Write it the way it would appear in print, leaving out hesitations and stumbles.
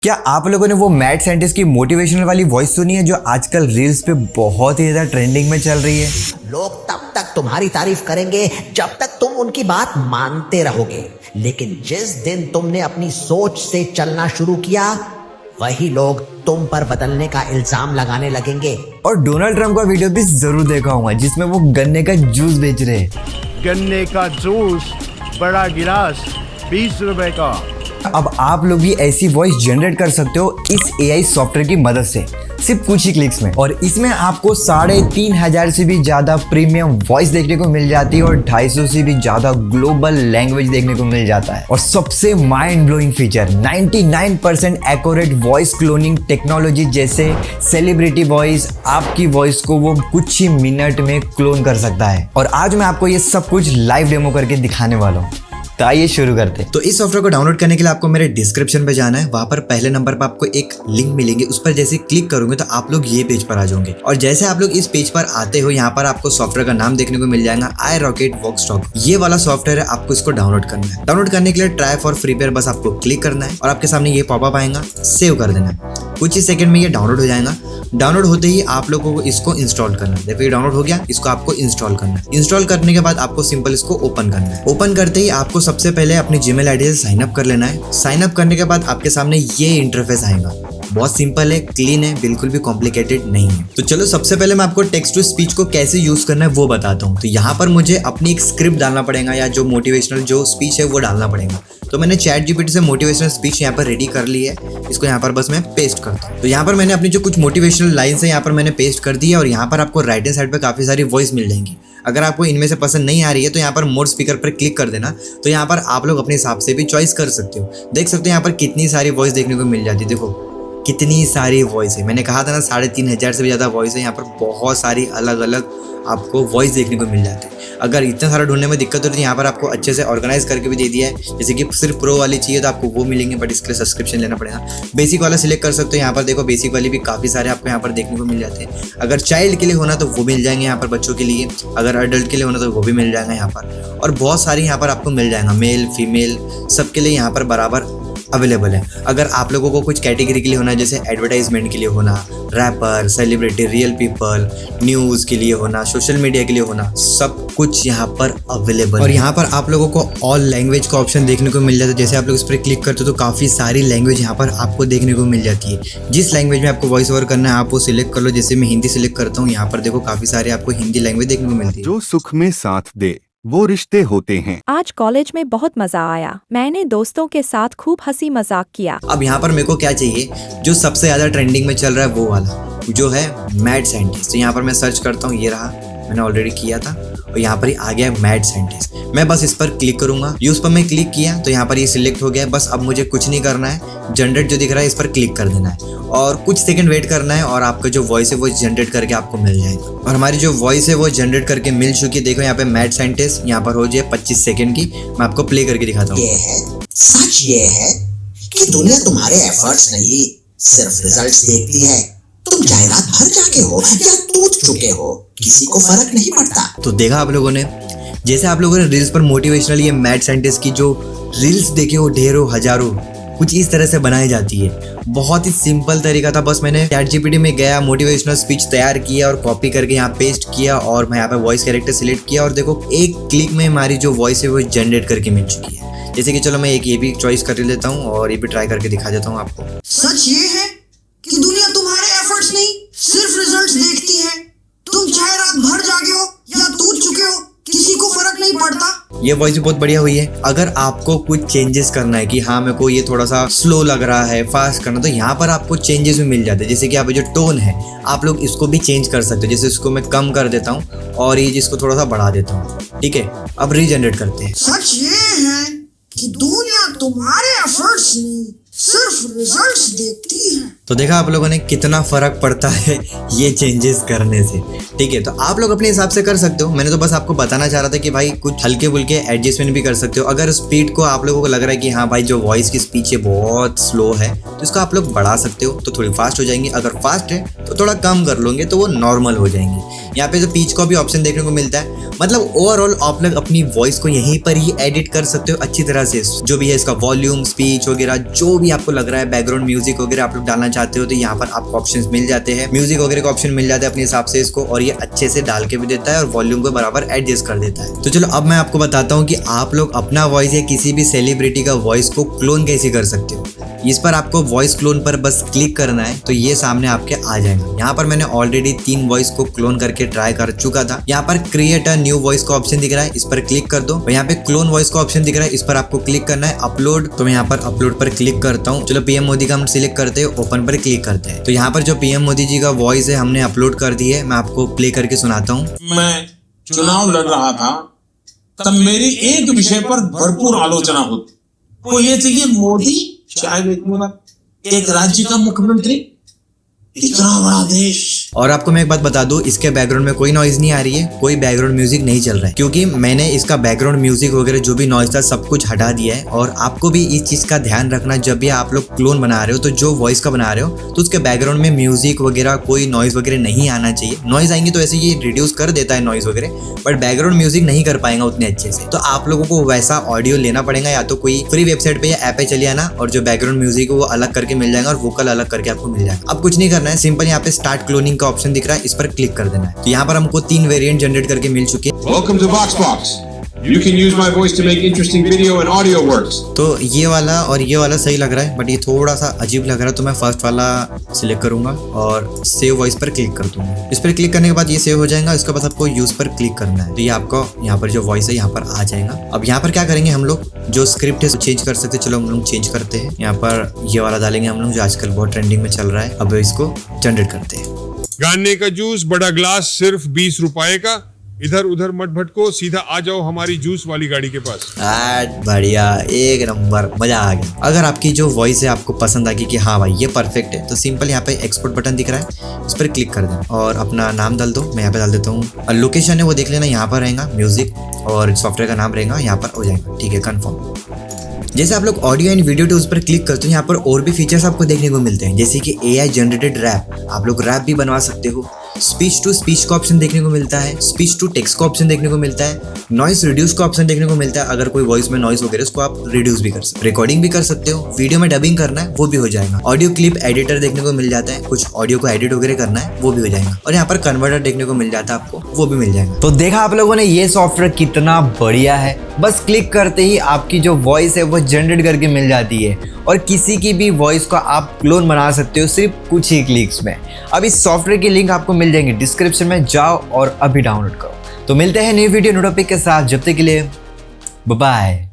क्या आप लोगों ने वो मैड साइंटिस्ट की मोटिवेशनल वाली वॉइस सुनी है जो आजकल रील्स पे बहुत ही ज्यादा ट्रेंडिंग में चल रही है? लोग तब तक तुम्हारी तारीफ करेंगे जब तक तुम उनकी बात मानते रहोगे, लेकिन जिस दिन तुमने अपनी सोच से चलना शुरू किया वही लोग तुम पर बदलने का इल्जाम लगाने लगेंगे। और डोनाल्ड ट्रंप का वीडियो भी जरूर देखा होगा जिसमें वो गन्ने का जूस बेच रहे हैं। गन्ने का जूस बड़ा गिलास 20 रुपए का। अब आप लोग भी ऐसी वॉइस जनरेट कर सकते हो इस एआई सॉफ्टवेयर की मदद से, सिर्फ कुछ ही क्लिक्स में। और इसमें आपको 3,500 से भी ज्यादा प्रीमियम वॉइस देखने को मिल जाती है और 250 से भी ज्यादा ग्लोबल लैंग्वेज देखने को मिल जाता है। और सबसे mind blowing feature 99% accurate voice cloning technology, जैसे सेलिब्रिटी वॉइस आपकी वॉइस को वो कुछ ही मिनट में क्लोन कर सकता है। और आज मैं आपको ये सब कुछ लाइव डेमो करके दिखाने वाला हूँ, तो आइए शुरू करते हैं। तो इस सॉफ्टवेयर को डाउनलोड करने के लिए आपको मेरे डिस्क्रिप्शन पे जाना है। वहां पर पहले नंबर पर आपको एक लिंक मिलेंगे, उस पर जैसे क्लिक करोगे तो आप लोग ये पेज पर आ जाओगे। और जैसे आप लोग इस पेज पर आते हो, यहाँ पर आपको सॉफ्टवेयर का नाम देखने को मिल जाएगा, iRocket Voxtalk। ये वाला सॉफ्टवेयर है, आपको इसको डाउनलोड करना है। डाउनलोड करने के लिए ट्राई फॉर फ्री पर बस आपको क्लिक करना है और आपके सामने ये पॉपअप आएगा, सेव कर देना है। कुछ ही सेकंड में ये डाउनलोड हो जाएगा। डाउनलोड होते ही आप लोगों को इसको इंस्टॉल करना है। देखो ये डाउनलोड हो गया, इसको आपको इंस्टॉल करना है। इंस्टॉल करने के बाद आपको सिंपल इसको ओपन करना है। ओपन करते ही आपको सबसे पहले अपनी जीमेल आईडी से साइन अप कर लेना है। साइन अप करने के बाद आपके सामने ये इंटरफेस आएगा। बहुत सिंपल है, क्लीन है, बिल्कुल भी कॉम्प्लिकेटेड नहीं है। तो चलो सबसे पहले मैं आपको टेक्स्ट टू स्पीच को कैसे यूज करना है वो बताता हूँ। तो यहाँ पर मुझे अपनी एक स्क्रिप्ट डालना पड़ेगा या जो मोटिवेशनल जो स्पीच है वो डालना पड़ेगा। तो मैंने चैट जीपीटी से मोटिवेशनल स्पीच यहाँ पर रेडी कर ली है। इसको यहाँ पर बस मैं पेस्ट करता हूँ। तो यहाँ पर मैंने अपनी जो कुछ मोटिवेशनल लाइन्स है यहाँ पर मैंने पेस्ट कर दी है। और यहाँ पर आपको राइट हैंड साइड पर काफी सारी वॉइस मिल जाएंगी। अगर आपको इनमें से पसंद नहीं आ रही है तो यहाँ पर मोर स्पीकर पर क्लिक कर देना। तो यहाँ पर आप लोग अपने हिसाब से भी चॉइस कर सकते हो। देख सकते हो यहाँ पर कितनी सारी वॉइस देखने को मिल जाती है। देखो कितनी सारी वॉइस है। मैंने कहा था ना 3,500 से भी ज़्यादा वॉइस है। यहाँ पर बहुत सारी अलग अलग आपको वॉइस देखने को मिल जाती है। अगर इतना सारा ढूंढने में दिक्कत होती है, यहाँ पर आपको अच्छे से ऑर्गेनाइज करके भी दे दिया है। जैसे कि सिर्फ प्रो वाली चाहिए तो आपको वो मिलेंगे, बट इसके लिए सब्सक्रिप्शन लेना पड़ेगा। बेसिक वाला सिलेक्ट कर सकते हो। यहाँ पर देखो बेसिक वाली भी काफ़ी सारे आपको यहाँ पर देखने को मिल जाते हैं। अगर चाइल्ड के लिए होना तो वो मिल जाएंगे यहाँ पर बच्चों के लिए। अगर अडल्ट के लिए होना तो वो भी मिल जाएगा यहाँ पर। और बहुत सारी यहाँ पर आपको मिल जाएगा, मेल फीमेल सबके लिए यहाँ पर बराबर अवेलेबल है। अगर आप लोगों को कुछ कैटेगरी के लिए होना है, जैसे एडवर्टाइजमेंट के लिए होना, rapper, celebrity, real people, news के लिए होना, सोशल मीडिया के लिए होना, सब कुछ यहाँ पर अवेलेबल। और यहाँ पर आप लोगों को ऑल लैंग्वेज का ऑप्शन देखने को मिल जाता है। जैसे आप लोग इस पर क्लिक करते हो तो काफ़ी सारी लैंग्वेज यहाँ पर आपको देखने को मिल जाती है। जिस लैंग्वेज में आपको वॉइस ओवर करना है आप वो सिलेक्ट कर लो। जैसे मैं हिंदी सिलेक्ट करता हूँ, यहाँ पर देखो काफ़ी सारे आपको हिंदी लैंग्वेज देखने को मिलती है। जो सुख में साथ दे वो रिश्ते होते हैं। आज कॉलेज में बहुत मजा आया। मैंने दोस्तों के साथ खूब हंसी मजाक किया। अब यहाँ पर मेरे को क्या चाहिए, जो सबसे ज्यादा ट्रेंडिंग में चल रहा है वो वाला, जो है मैड साइंटिस्ट। तो यहाँ पर मैं सर्च करता हूँ, ये रहा, मैंने ऑलरेडी किया था और यहाँ पर ही आ गया मैड साइंटिस्ट। मैं बस इस पर क्लिक करूंगा। यूज पर मैं क्लिक किया तो यहाँ पर ये सिलेक्ट हो गया। बस अब मुझे कुछ नहीं करना है, जनरेट जो दिख रहा है इस पर क्लिक कर देना है और कुछ सेकंड वेट करना है और आपका जो वॉइस है वो जनरेट करके आपको मिल जाएगा। और हमारी जो वॉइस है वो जनरेट करके मिल चुकी है। देखो यहाँ पे मैड साइंटिस्ट यहाँ पर हो जाए 25 सेकंड की। मैं आपको प्ले करके दिखाता हूँ। ये है सच, ये है कि दुनिया तुम्हारे एफर्ट्स नहीं सिर्फ रिजल्ट्स देखती है। तुम चाहे रात भर जागे हो या टूट चुके हो, किसी को फर्क नहीं पड़ता। तो देखा आप लोगों ने, जैसे आप लोगों ने रील्स पर मोटिवेशनल ये मैड साइंटिस्ट की जो रील्स देखे हो ढेरों हजारों, कुछ इस तरह से बनाई जाती है। बहुत ही सिंपल तरीका था। बस मैंने चैट जीपीटी में गया, मोटिवेशनल स्पीच तैयार किया और कॉपी करके यहाँ पेस्ट किया और मैं यहाँ पे वॉइस कैरेक्टर सिलेक्ट किया और देखो एक क्लिक में हमारी जो वॉइस है वो जनरेट करके मिल चुकी है। जैसे कि चलो मैं एक ये भी चॉइस कर लेता हूँ और ये भी ट्राई करके दिखा देता हूँ आपको। सच ये है कि दुनिया तुम्हारे एफर्ट्स नहीं सिर्फ रिजल्ट्स देखती है। तुम चाहे रात भर जागे हो या टूट चुके हो, किसी को फर्क नहीं पड़ता। ये वॉइस भी बहुत बढ़िया हुई है। अगर आपको कुछ चेंजेस करना है कि हाँ मेरे को ये थोड़ा सा स्लो लग रहा है, फास्ट करना, तो यहाँ पर आपको चेंजेस भी मिल जाते हैं। जैसे कि आप जो टोन है आप लोग इसको भी चेंज कर सकते हो। जैसे इसको मैं कम कर देता हूँ और ये जिसको थोड़ा सा बढ़ा देता हूँ। ठीक है, अब रीजनरेट करते हैं। सच ये है कि दुनिया तुम्हारे एफर्ट्स नहीं सिर्फ रिजल्ट्स देखती है। तो देखा आप लोगों ने कितना फर्क पड़ता है ये चेंजेस करने से। ठीक है, तो आप लोग अपने हिसाब से कर सकते हो। मैंने तो बस आपको बताना चाह रहा था कि भाई कुछ हल्के फुल्के एडजस्टमेंट भी कर सकते हो। अगर स्पीड को आप लोगों को लग रहा है कि हाँ भाई जो वॉइस की स्पीच है बहुत स्लो है तो इसको आप लोग बढ़ा सकते हो, तो थोड़ी फास्ट हो जाएंगी। अगर फास्ट है तो थोड़ा कम कर लोगे तो वो नॉर्मल हो जाएंगी। यहाँ पे जो पिच का भी ऑप्शन देखने को मिलता है। मतलब ओवरऑल आप लोग अपनी वॉइस को यहीं पर ही एडिट कर सकते हो अच्छी तरह से। जो भी है इसका वॉल्यूम, स्पीच वगैरह जो भी आपको लग रहा है बैकग्राउंड म्यूजिक वगैरह आप लोग डालना चाहते हो तो यहाँ पर आपको ऑप्शंस मिल जाते हैं, म्यूजिक वगैरह का ऑप्शन मिल जाता है अपने हिसाब से इसको, और ये अच्छे से डाल के भी देता है और वॉल्यूम को बराबर एडजस्ट कर देता है। तो चलो अब मैं आपको बताता हूँ कि आप लोग अपना वॉइस या किसी भी सेलिब्रिटी का वॉइस को क्लोन कैसे कर सकते हो। इस पर आपको वॉइस क्लोन पर बस क्लिक करना है तो ये सामने आपके आ जाएगा। यहाँ पर मैंने ऑलरेडी 3 वॉइस को क्लोन करके ट्राई कर चुका था। यहाँ पर क्रिएट अ न्यू वॉइस का ऑप्शन दिख रहा है, इस पर क्लिक कर दो। और यहाँ पे क्लोन वॉइस का ऑप्शन दिख रहा है, इस पर आपको क्लिक करना है। अपलोड, तो मैं यहाँ पर अपलोड पर क्लिक करता हूँ। चलो पीएम मोदी का हम सिलेक्ट करते हैं, ओपन पर क्लिक करते हैं। तो यहाँ पर जो पीएम मोदी जी का वॉइस है हमने अपलोड कर दी है। मैं आपको प्ले करके सुनाता हूँ। मैं चुनाव लड़ रहा था तब मेरी एक विषय पर भरपूर आलोचना होती, वो ये थी कि मोदी शायद एक राज्य का मुख्यमंत्री, इतना बड़ा देश। और आपको मैं एक बात बता दूं, इसके बैकग्राउंड में कोई नॉइज नहीं आ रही है, कोई बैकग्राउंड म्यूजिक नहीं चल रहा है, क्योंकि मैंने इसका बैकग्राउंड म्यूजिक वगैरह जो भी नॉइज था सब कुछ हटा दिया है। और आपको भी इस चीज का ध्यान रखना, जब भी आप लोग क्लोन बना रहे हो तो जो वॉइस का बना रहे हो तो उसके बैकग्राउंड में म्यूजिक वगैरह कोई नॉइज वगैरह नहीं आना चाहिए। नॉइज आएंगे तो ऐसे ये रिड्यूस कर देता है नॉइज वगैरह, बट बैकग्राउंड म्यूजिक नहीं कर पाएगा उतने अच्छे से। तो आप लोगों को वैसा ऑडियो लेना पड़ेगा, या तो कोई फ्री वेबसाइट पे या ऐप पे चले आना और जो बैकग्राउंड म्यूजिक है वो अलग करके मिल जाएगा और वोकल अलग करके आपको मिल जाएगा। अब कुछ नहीं करना है, सिंपल यहाँ पे स्टार्ट क्लोनिंग का ऑप्शन दिख रहा है, इस पर क्लिक कर देना है। तो यहाँ पर हमको 3 वेरिएंट जनरेट करके मिल चुके हैं। Welcome to VoxBox. You can use my voice to make interesting video and audio works. तो ये वाला और ये वाला सही लग रहा है, बट ये थोड़ा सा अजीब लग रहा है, तो मैं फर्स्ट वाला सिलेक्ट करूंगा और सेव वॉइस पर क्लिक कर दूंगा। इस पर क्लिक करने के बाद ये सेव हो जाएगा। इसके बाद आपको यूज पर क्लिक करना है, तो ये आपको यहाँ पर जो वॉइस है यहाँ पर आ जाएगा। अब यहाँ पर क्या करेंगे हम लोग, जो स्क्रिप्ट है चेंज कर सकते हैं। चलो हम लोग चेंज करते हैं, यहाँ पर ये वाला डालेंगे हम लोग जो आजकल बहुत ट्रेंडिंग में चल रहा है। अब इसको जनरेट करते हैं। गन्ने का जूस बड़ा ग्लास सिर्फ 20 रुपए का, इधर उधर मत भटको, सीधा आ जाओ हमारी जूस वाली गाड़ी के पास। बढ़िया, एक नंबर, मजा आ गया। अगर आपकी जो वॉइस है आपको पसंद आ गई कि हाँ भाई ये परफेक्ट है, तो सिंपल यहाँ पे एक्सपोर्ट बटन दिख रहा है, इस पर क्लिक कर दें और अपना नाम डाल दो। मैं यहाँ पे डाल देता हूँ। लोकेशन है वो देख लेना, यहाँ पर रहेगा म्यूजिक और सॉफ्टवेयर का नाम रहेगा यहाँ पर हो जाएगा। ठीक है, कन्फर्म। जैसे आप लोग ऑडियो एंड वीडियो टूल्स पर क्लिक करते हो, यहाँ पर और भी फीचर्स आपको देखने को मिलते हैं, जैसे कि AI जनरेटेड रैप, आप लोग रैप भी बनवा सकते हो। स्पीच टू स्पीच का ऑप्शन देखने को मिलता है, स्पीच टू टेक्स्ट का ऑप्शन देखने को मिलता है, नॉइस रिड्यूस का ऑप्शन देखने को मिलता है। अगर कोई वॉइस में नॉइस वगैरह उसको आप रिड्यूस भी कर सकते हो, रिकॉर्डिंग भी कर सकते हो, वीडियो में डबिंग करना है वो भी हो जाएगा। ऑडियो क्लिप एडिटर देखने को मिल जाता है, कुछ ऑडियो को एडिट वगैरह करना है वो भी हो जाएगा। और यहाँ पर कन्वर्टर देखने को मिल जाता है आपको, वो भी मिल जाएगा। तो देखा आप लोगों ने ये सॉफ्टवेयर कितना बढ़िया है। बस क्लिक करते ही आपकी जो वॉइस है वो जनरेट करके मिल जाती है और किसी की भी वॉइस को आप क्लोन बना सकते हो सिर्फ कुछ ही क्लिक्स में। अब इस सॉफ्टवेयर की लिंक आपको मिल जाएंगे डिस्क्रिप्शन में, जाओ और अभी डाउनलोड करो। तो मिलते हैं न्यू वीडियो न्यू टॉपिक के साथ, जब तक के लिए बाय बाय।